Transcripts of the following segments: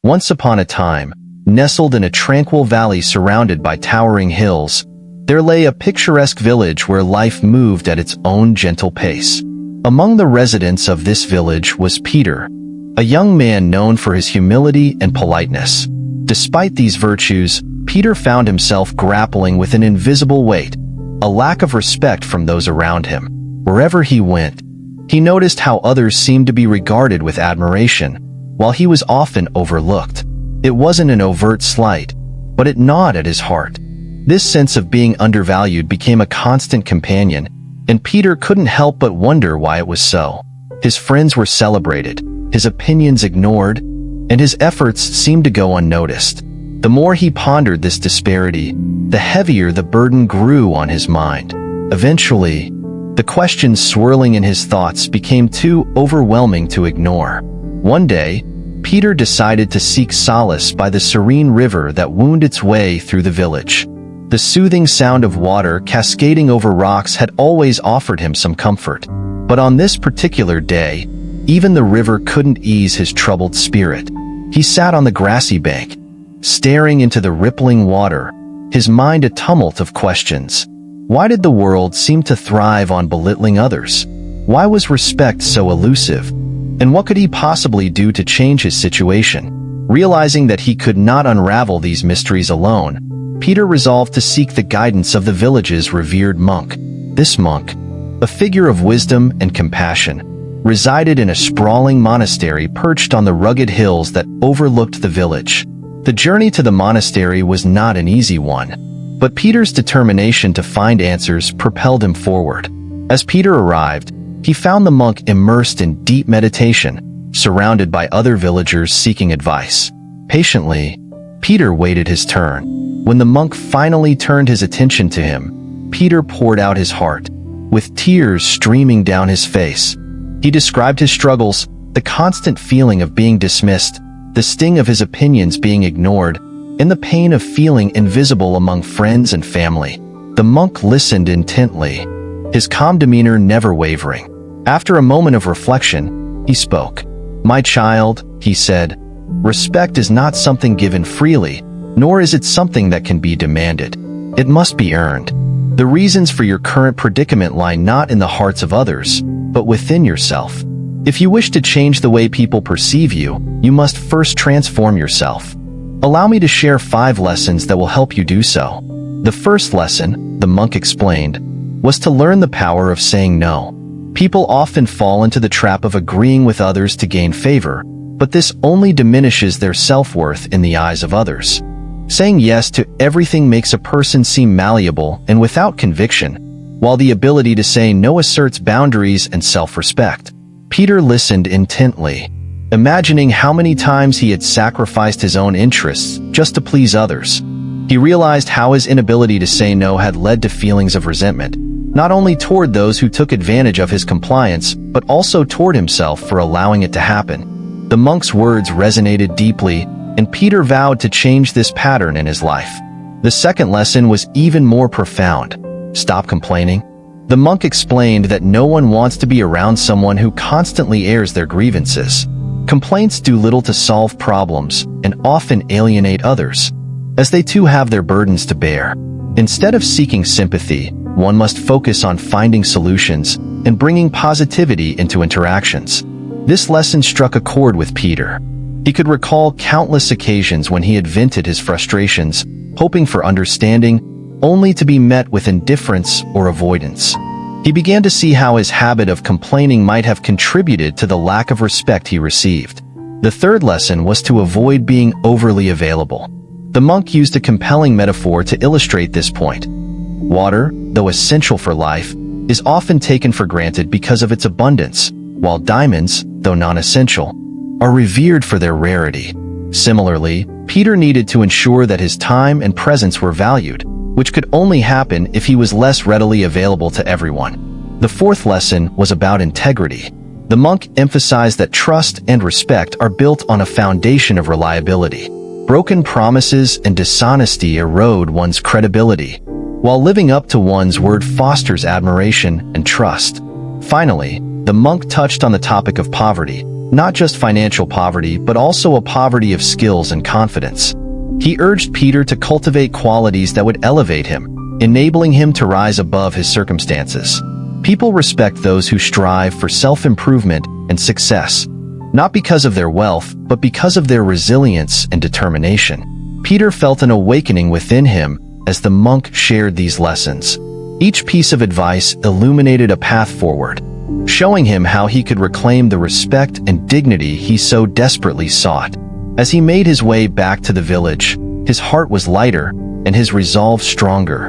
Once upon a time, nestled in a tranquil valley surrounded by towering hills, there lay a picturesque village where life moved at its own gentle pace. Among the residents of this village was Peter, a young man known for his humility and politeness. Despite these virtues, Peter found himself grappling with an invisible weight, a lack of respect from those around him. Wherever he went, he noticed how others seemed to be regarded with admiration, while he was often overlooked. It wasn't an overt slight, but it gnawed at his heart. This sense of being undervalued became a constant companion, and Peter couldn't help but wonder why it was so. His friends were celebrated, his opinions ignored, and his efforts seemed to go unnoticed. The more he pondered this disparity, the heavier the burden grew on his mind. Eventually, the questions swirling in his thoughts became too overwhelming to ignore. One day, Peter decided to seek solace by the serene river that wound its way through the village. The soothing sound of water cascading over rocks had always offered him some comfort. But on this particular day, even the river couldn't ease his troubled spirit. He sat on the grassy bank, staring into the rippling water, his mind a tumult of questions. Why did the world seem to thrive on belittling others? Why was respect so elusive? And what could he possibly do to change his situation? Realizing that he could not unravel these mysteries alone, Peter resolved to seek the guidance of the village's revered monk. This monk, a figure of wisdom and compassion, resided in a sprawling monastery perched on the rugged hills that overlooked the village. The journey to the monastery was not an easy one, but Peter's determination to find answers propelled him forward. As Peter arrived, he found the monk immersed in deep meditation, surrounded by other villagers seeking advice. Patiently, Peter waited his turn. When the monk finally turned his attention to him, Peter poured out his heart, with tears streaming down his face. He described his struggles, the constant feeling of being dismissed, the sting of his opinions being ignored, and the pain of feeling invisible among friends and family. The monk listened intently, his calm demeanor never wavering. After a moment of reflection, he spoke. "My child," he said, "respect is not something given freely, nor is it something that can be demanded. It must be earned. The reasons for your current predicament lie not in the hearts of others, but within yourself. If you wish to change the way people perceive you, you must first transform yourself. Allow me to share 5 lessons that will help you do so." The first lesson, the monk explained, was to learn the power of saying no. People often fall into the trap of agreeing with others to gain favor, but this only diminishes their self-worth in the eyes of others. Saying yes to everything makes a person seem malleable and without conviction, while the ability to say no asserts boundaries and self-respect. Peter listened intently, imagining how many times he had sacrificed his own interests just to please others. He realized how his inability to say no had led to feelings of resentment, not only toward those who took advantage of his compliance, but also toward himself for allowing it to happen. The monk's words resonated deeply, and Peter vowed to change this pattern in his life. The second lesson was even more profound. Stop complaining. The monk explained that no one wants to be around someone who constantly airs their grievances. Complaints do little to solve problems and often alienate others, as they too have their burdens to bear. Instead of seeking sympathy, one must focus on finding solutions and bringing positivity into interactions. This lesson struck a chord with Peter. He could recall countless occasions when he had vented his frustrations, hoping for understanding, only to be met with indifference or avoidance. He began to see how his habit of complaining might have contributed to the lack of respect he received. The third lesson was to avoid being overly available. The monk used a compelling metaphor to illustrate this point. Water, though essential for life, is often taken for granted because of its abundance, while diamonds, though non-essential, are revered for their rarity. Similarly, Peter needed to ensure that his time and presence were valued, which could only happen if he was less readily available to everyone. The fourth lesson was about integrity. The monk emphasized that trust and respect are built on a foundation of reliability. Broken promises and dishonesty erode one's credibility, while living up to one's word fosters admiration and trust. Finally, the monk touched on the topic of poverty, not just financial poverty, but also a poverty of skills and confidence. He urged Peter to cultivate qualities that would elevate him, enabling him to rise above his circumstances. People respect those who strive for self-improvement and success, not because of their wealth, but because of their resilience and determination. Peter felt an awakening within him as the monk shared these lessons. Each piece of advice illuminated a path forward, showing him how he could reclaim the respect and dignity he so desperately sought. As he made his way back to the village, his heart was lighter and his resolve stronger.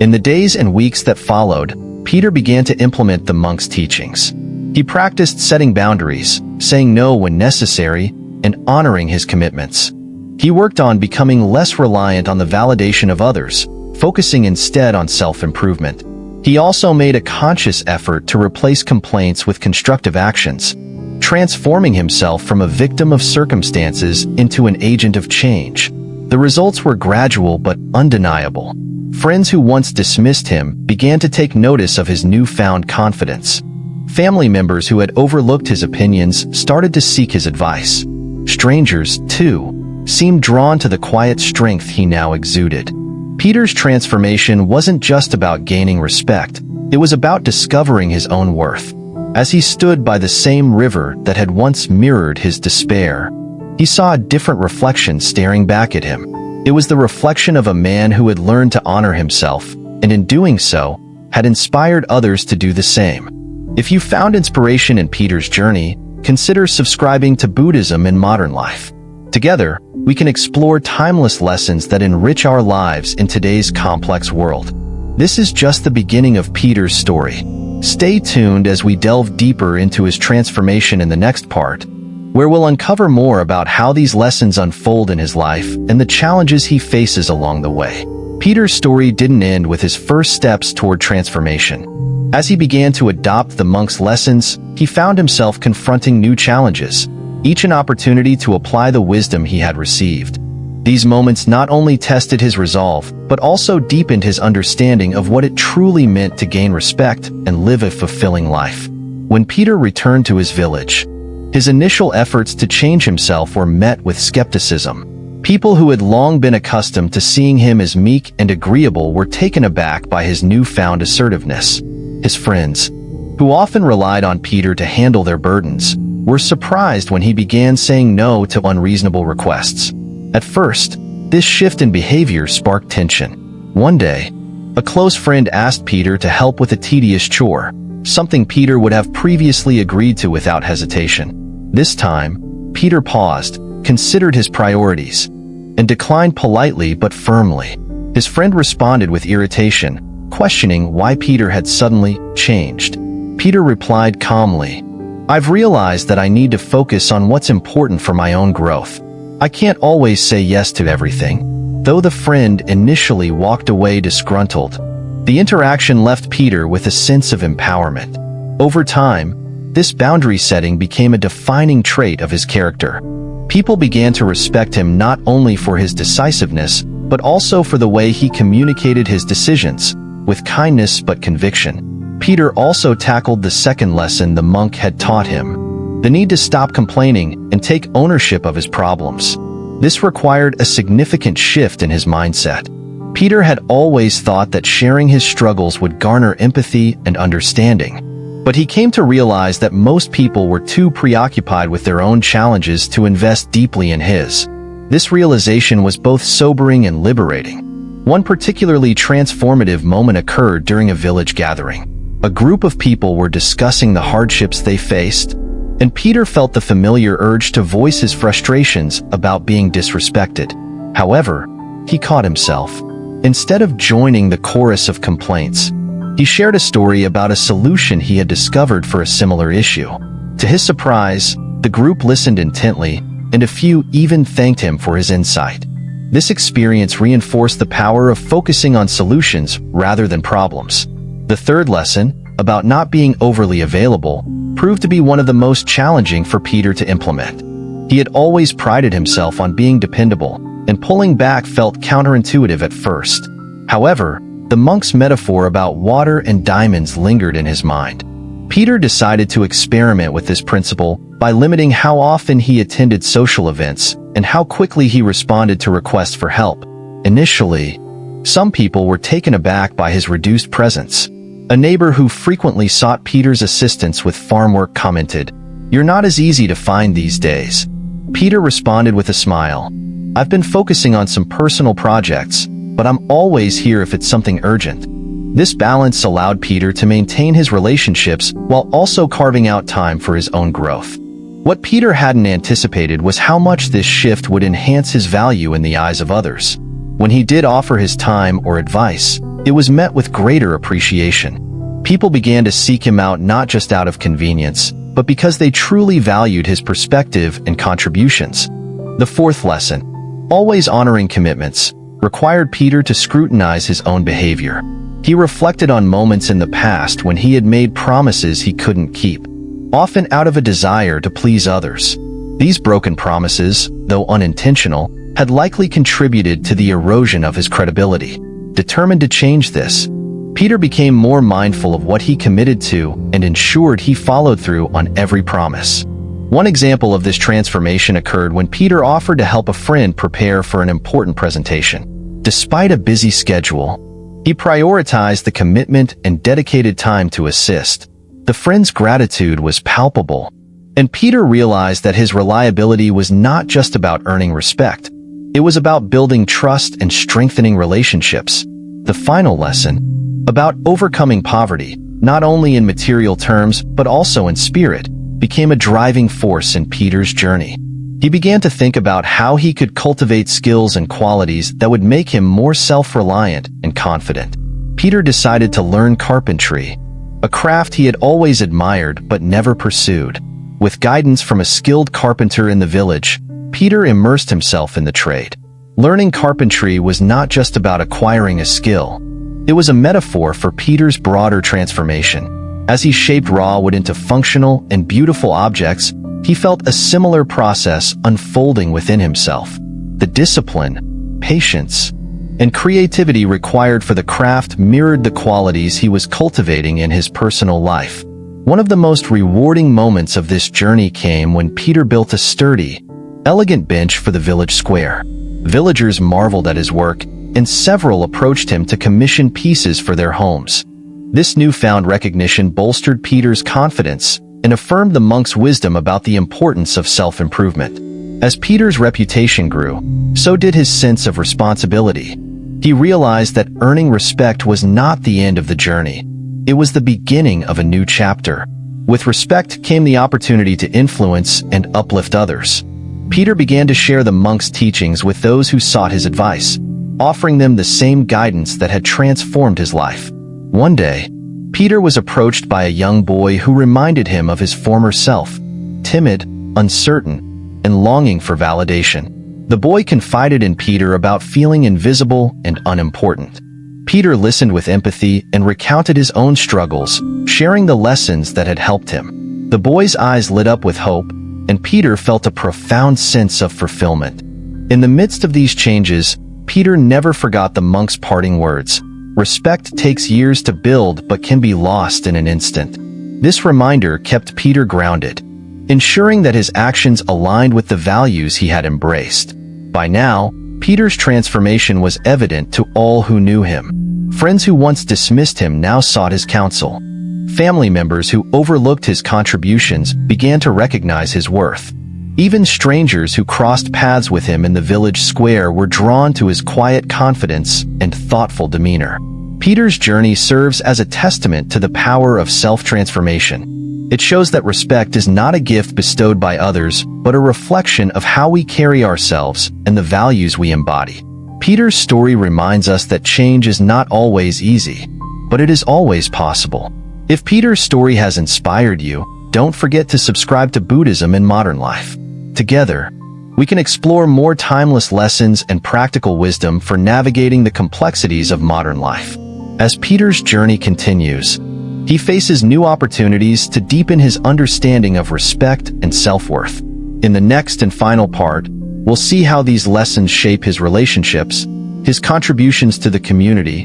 In the days and weeks that followed, Peter began to implement the monk's teachings. He practiced setting boundaries, saying no when necessary, and honoring his commitments. He worked on becoming less reliant on the validation of others, focusing instead on self-improvement. He also made a conscious effort to replace complaints with constructive actions, transforming himself from a victim of circumstances into an agent of change. The results were gradual but undeniable. Friends who once dismissed him began to take notice of his newfound confidence. Family members who had overlooked his opinions started to seek his advice. Strangers, too, seemed drawn to the quiet strength he now exuded. Peter's transformation wasn't just about gaining respect, it was about discovering his own worth. As he stood by the same river that had once mirrored his despair, he saw a different reflection staring back at him. It was the reflection of a man who had learned to honor himself, and in doing so, had inspired others to do the same. If you found inspiration in Peter's journey, consider subscribing to Buddhism in modern life. Together, we can explore timeless lessons that enrich our lives in today's complex world. This is just the beginning of Peter's story. Stay tuned as we delve deeper into his transformation in the next part, where we'll uncover more about how these lessons unfold in his life and the challenges he faces along the way. Peter's story didn't end with his first steps toward transformation. As he began to adopt the monk's lessons, he found himself confronting new challenges, each an opportunity to apply the wisdom he had received. These moments not only tested his resolve, but also deepened his understanding of what it truly meant to gain respect and live a fulfilling life. When Peter returned to his village, his initial efforts to change himself were met with skepticism. People who had long been accustomed to seeing him as meek and agreeable were taken aback by his newfound assertiveness. His friends, who often relied on Peter to handle their burdens, were surprised when he began saying no to unreasonable requests. At first, this shift in behavior sparked tension. One day, a close friend asked Peter to help with a tedious chore, something Peter would have previously agreed to without hesitation. This time, Peter paused, considered his priorities, and declined politely but firmly. His friend responded with irritation, questioning why Peter had suddenly changed. Peter replied calmly, "I've realized that I need to focus on what's important for my own growth. I can't always say yes to everything." Though the friend initially walked away disgruntled, the interaction left Peter with a sense of empowerment. Over time, this boundary setting became a defining trait of his character. People began to respect him not only for his decisiveness, but also for the way he communicated his decisions, with kindness but conviction. Peter also tackled the second lesson the monk had taught him: the need to stop complaining and take ownership of his problems. This required a significant shift in his mindset. Peter had always thought that sharing his struggles would garner empathy and understanding, but he came to realize that most people were too preoccupied with their own challenges to invest deeply in his. This realization was both sobering and liberating. One particularly transformative moment occurred during a village gathering. A group of people were discussing the hardships they faced, and Peter felt the familiar urge to voice his frustrations about being disrespected. However, he caught himself. Instead of joining the chorus of complaints, he shared a story about a solution he had discovered for a similar issue. To his surprise, the group listened intently, and a few even thanked him for his insight. This experience reinforced the power of focusing on solutions rather than problems. The third lesson, about not being overly available, proved to be one of the most challenging for Peter to implement. He had always prided himself on being dependable, and pulling back felt counterintuitive at first. However, the monk's metaphor about water and diamonds lingered in his mind. Peter decided to experiment with this principle by limiting how often he attended social events and how quickly he responded to requests for help. Initially, some people were taken aback by his reduced presence. A neighbor who frequently sought Peter's assistance with farm work commented, "You're not as easy to find these days." Peter responded with a smile, "I've been focusing on some personal projects, but I'm always here if it's something urgent." This balance allowed Peter to maintain his relationships while also carving out time for his own growth. What Peter hadn't anticipated was how much this shift would enhance his value in the eyes of others. When he did offer his time or advice, it was met with greater appreciation. People began to seek him out not just out of convenience, but because they truly valued his perspective and contributions. The fourth lesson, always honoring commitments, required Peter to scrutinize his own behavior. He reflected on moments in the past when he had made promises he couldn't keep, often out of a desire to please others. These broken promises, though unintentional, had likely contributed to the erosion of his credibility. Determined to change this, Peter became more mindful of what he committed to and ensured he followed through on every promise. One example of this transformation occurred when Peter offered to help a friend prepare for an important presentation. Despite a busy schedule, he prioritized the commitment and dedicated time to assist. The friend's gratitude was palpable, and Peter realized that his reliability was not just about earning respect. It was about building trust and strengthening relationships. The final lesson, about overcoming poverty, not only in material terms but also in spirit, became a driving force in Peter's journey. He began to think about how he could cultivate skills and qualities that would make him more self-reliant and confident. Peter decided to learn carpentry, a craft he had always admired but never pursued. With guidance from a skilled carpenter in the village, Peter immersed himself in the trade. Learning carpentry was not just about acquiring a skill. It was a metaphor for Peter's broader transformation. As he shaped raw wood into functional and beautiful objects, he felt a similar process unfolding within himself. The discipline, patience, and creativity required for the craft mirrored the qualities he was cultivating in his personal life. One of the most rewarding moments of this journey came when Peter built a sturdy, elegant bench for the village square. Villagers marveled at his work, and several approached him to commission pieces for their homes. This newfound recognition bolstered Peter's confidence and affirmed the monk's wisdom about the importance of self-improvement. As Peter's reputation grew, so did his sense of responsibility. He realized that earning respect was not the end of the journey. It was the beginning of a new chapter. With respect came the opportunity to influence and uplift others. Peter began to share the monk's teachings with those who sought his advice, offering them the same guidance that had transformed his life. One day, Peter was approached by a young boy who reminded him of his former self, timid, uncertain, and longing for validation. The boy confided in Peter about feeling invisible and unimportant. Peter listened with empathy and recounted his own struggles, sharing the lessons that had helped him. The boy's eyes lit up with hope, and Peter felt a profound sense of fulfillment. In the midst of these changes, Peter never forgot the monk's parting words. Respect takes years to build but can be lost in an instant. This reminder kept Peter grounded, ensuring that his actions aligned with the values he had embraced. By now, Peter's transformation was evident to all who knew him. Friends who once dismissed him now sought his counsel. Family members who overlooked his contributions began to recognize his worth. Even strangers who crossed paths with him in the village square were drawn to his quiet confidence and thoughtful demeanor. Peter's journey serves as a testament to the power of self-transformation. It shows that respect is not a gift bestowed by others, but a reflection of how we carry ourselves and the values we embody. Peter's story reminds us that change is not always easy, but it is always possible. If Peter's story has inspired you, don't forget to subscribe to Buddhism in Modern Life. Together, we can explore more timeless lessons and practical wisdom for navigating the complexities of modern life. As Peter's journey continues, he faces new opportunities to deepen his understanding of respect and self-worth. In the next and final part, we'll see how these lessons shape his relationships, his contributions to the community,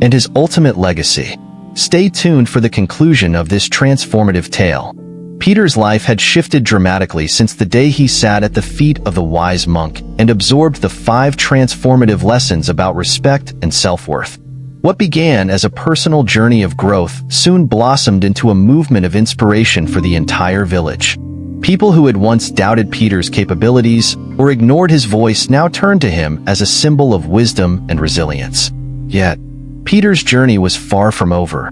and his ultimate legacy. Stay tuned for the conclusion of this transformative tale. Peter's life had shifted dramatically since the day he sat at the feet of the wise monk and absorbed the 5 transformative lessons about respect and self-worth. What began as a personal journey of growth soon blossomed into a movement of inspiration for the entire village. People who had once doubted Peter's capabilities or ignored his voice now turned to him as a symbol of wisdom and resilience. Yet, Peter's journey was far from over.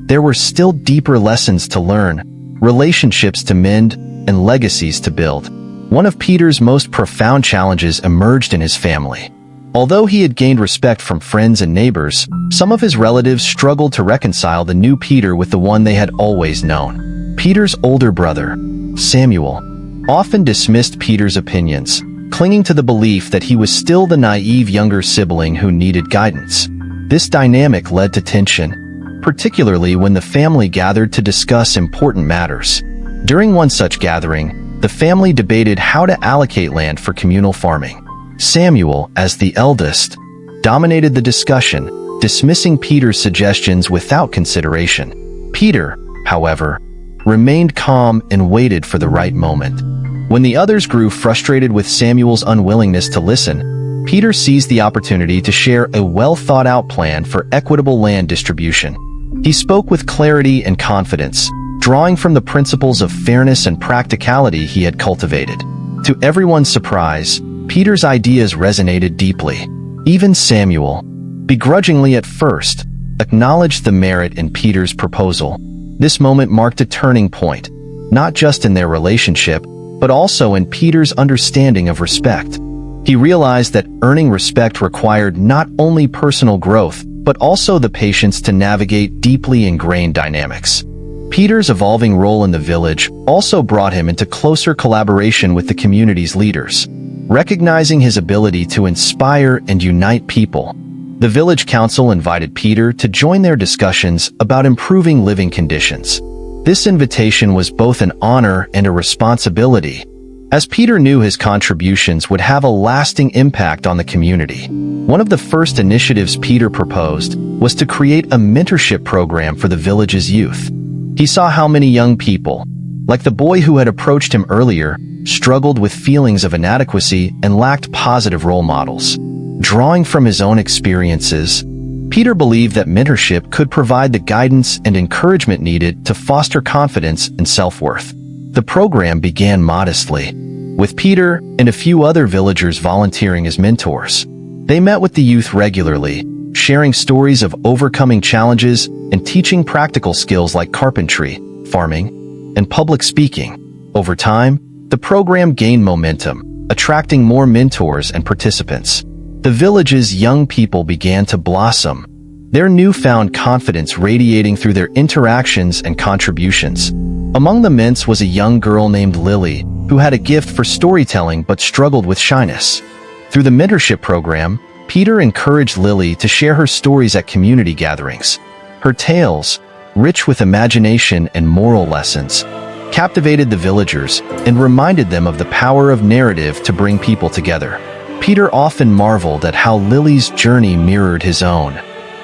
There were still deeper lessons to learn, relationships to mend, and legacies to build. One of Peter's most profound challenges emerged in his family. Although he had gained respect from friends and neighbors, some of his relatives struggled to reconcile the new Peter with the one they had always known. Peter's older brother, Samuel, often dismissed Peter's opinions, clinging to the belief that he was still the naive younger sibling who needed guidance. This dynamic led to tension, particularly when the family gathered to discuss important matters. During one such gathering, the family debated how to allocate land for communal farming. Samuel, as the eldest, dominated the discussion, dismissing Peter's suggestions without consideration. Peter, however, remained calm and waited for the right moment. When the others grew frustrated with Samuel's unwillingness to listen, Peter seized the opportunity to share a well-thought-out plan for equitable land distribution. He spoke with clarity and confidence, drawing from the principles of fairness and practicality he had cultivated. To everyone's surprise, Peter's ideas resonated deeply. Even Samuel, begrudgingly at first, acknowledged the merit in Peter's proposal. This moment marked a turning point, not just in their relationship, but also in Peter's understanding of respect. He realized that earning respect required not only personal growth, but also the patience to navigate deeply ingrained dynamics. Peter's evolving role in the village also brought him into closer collaboration with the community's leaders. Recognizing his ability to inspire and unite people, the village council invited Peter to join their discussions about improving living conditions. This invitation was both an honor and a responsibility, as Peter knew his contributions would have a lasting impact on the community. One of the first initiatives Peter proposed was to create a mentorship program for the village's youth. He saw how many young people, like the boy who had approached him earlier, struggled with feelings of inadequacy and lacked positive role models. Drawing from his own experiences, Peter believed that mentorship could provide the guidance and encouragement needed to foster confidence and self-worth. The program began modestly, with Peter and a few other villagers volunteering as mentors. They met with the youth regularly, sharing stories of overcoming challenges and teaching practical skills like carpentry, farming, and public speaking. Over time, the program gained momentum, attracting more mentors and participants. The village's young people began to blossom, their newfound confidence radiating through their interactions and contributions. Among the mentor was a young girl named Lily, who had a gift for storytelling but struggled with shyness. Through the mentorship program, Peter encouraged Lily to share her stories at community gatherings. Her tales, rich with imagination and moral lessons, captivated the villagers and reminded them of the power of narrative to bring people together. Peter often marveled at how Lily's journey mirrored his own,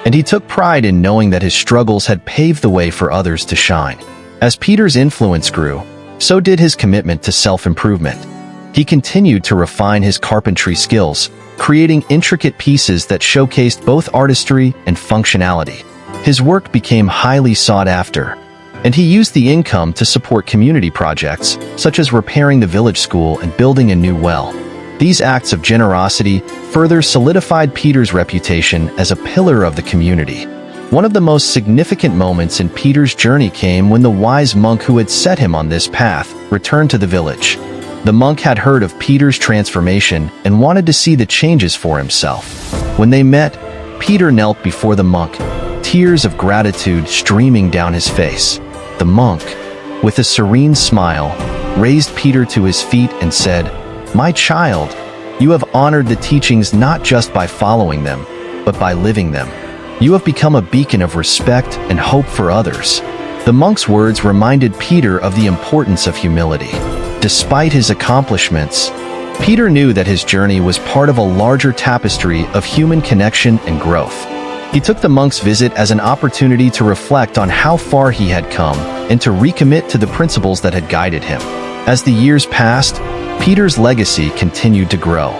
and he took pride in knowing that his struggles had paved the way for others to shine. As Peter's influence grew, so did his commitment to self-improvement. He continued to refine his carpentry skills, creating intricate pieces that showcased both artistry and functionality. His work became highly sought after, and he used the income to support community projects, such as repairing the village school and building a new well. These acts of generosity further solidified Peter's reputation as a pillar of the community. One of the most significant moments in Peter's journey came when the wise monk who had set him on this path returned to the village. The monk had heard of Peter's transformation and wanted to see the changes for himself. When they met, Peter knelt before the monk, tears of gratitude streaming down his face. The monk, with a serene smile, raised Peter to his feet and said, "My child, you have honored the teachings not just by following them, but by living them. You have become a beacon of respect and hope for others." The monk's words reminded Peter of the importance of humility. Despite his accomplishments, Peter knew that his journey was part of a larger tapestry of human connection and growth. He took the monk's visit as an opportunity to reflect on how far he had come and to recommit to the principles that had guided him. As the years passed, Peter's legacy continued to grow.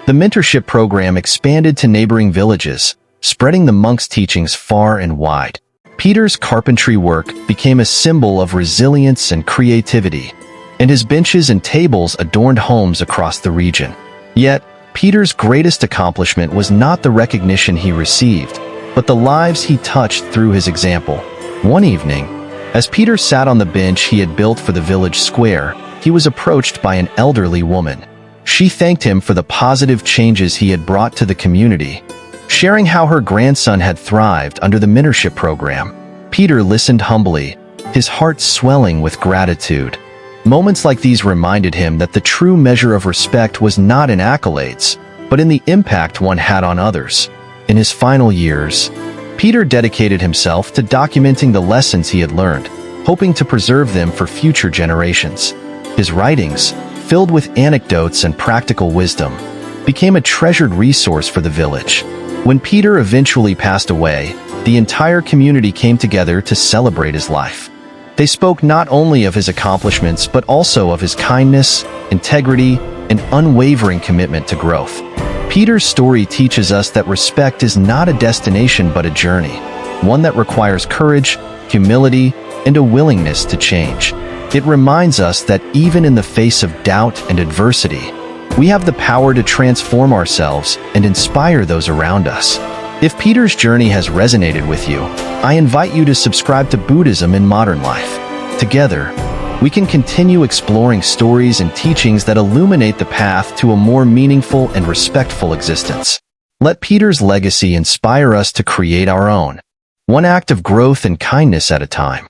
The mentorship program expanded to neighboring villages, spreading the monk's teachings far and wide. Peter's carpentry work became a symbol of resilience and creativity, and his benches and tables adorned homes across the region. Yet, Peter's greatest accomplishment was not the recognition he received, but the lives he touched through his example. One evening, as Peter sat on the bench he had built for the village square, he was approached by an elderly woman. She thanked him for the positive changes he had brought to the community, sharing how her grandson had thrived under the mentorship program. Peter listened humbly, his heart swelling with gratitude. Moments like these reminded him that the true measure of respect was not in accolades, but in the impact one had on others. In his final years, Peter dedicated himself to documenting the lessons he had learned, hoping to preserve them for future generations. His writings, filled with anecdotes and practical wisdom, became a treasured resource for the village. When Peter eventually passed away, the entire community came together to celebrate his life. They spoke not only of his accomplishments but also of his kindness, integrity, and unwavering commitment to growth. Peter's story teaches us that respect is not a destination but a journey, one that requires courage, humility, and a willingness to change. It reminds us that even in the face of doubt and adversity, we have the power to transform ourselves and inspire those around us. If Peter's journey has resonated with you, I invite you to subscribe to Buddhism in Modern Life. Together, we can continue exploring stories and teachings that illuminate the path to a more meaningful and respectful existence. Let Peter's legacy inspire us to create our own, one act of growth and kindness at a time.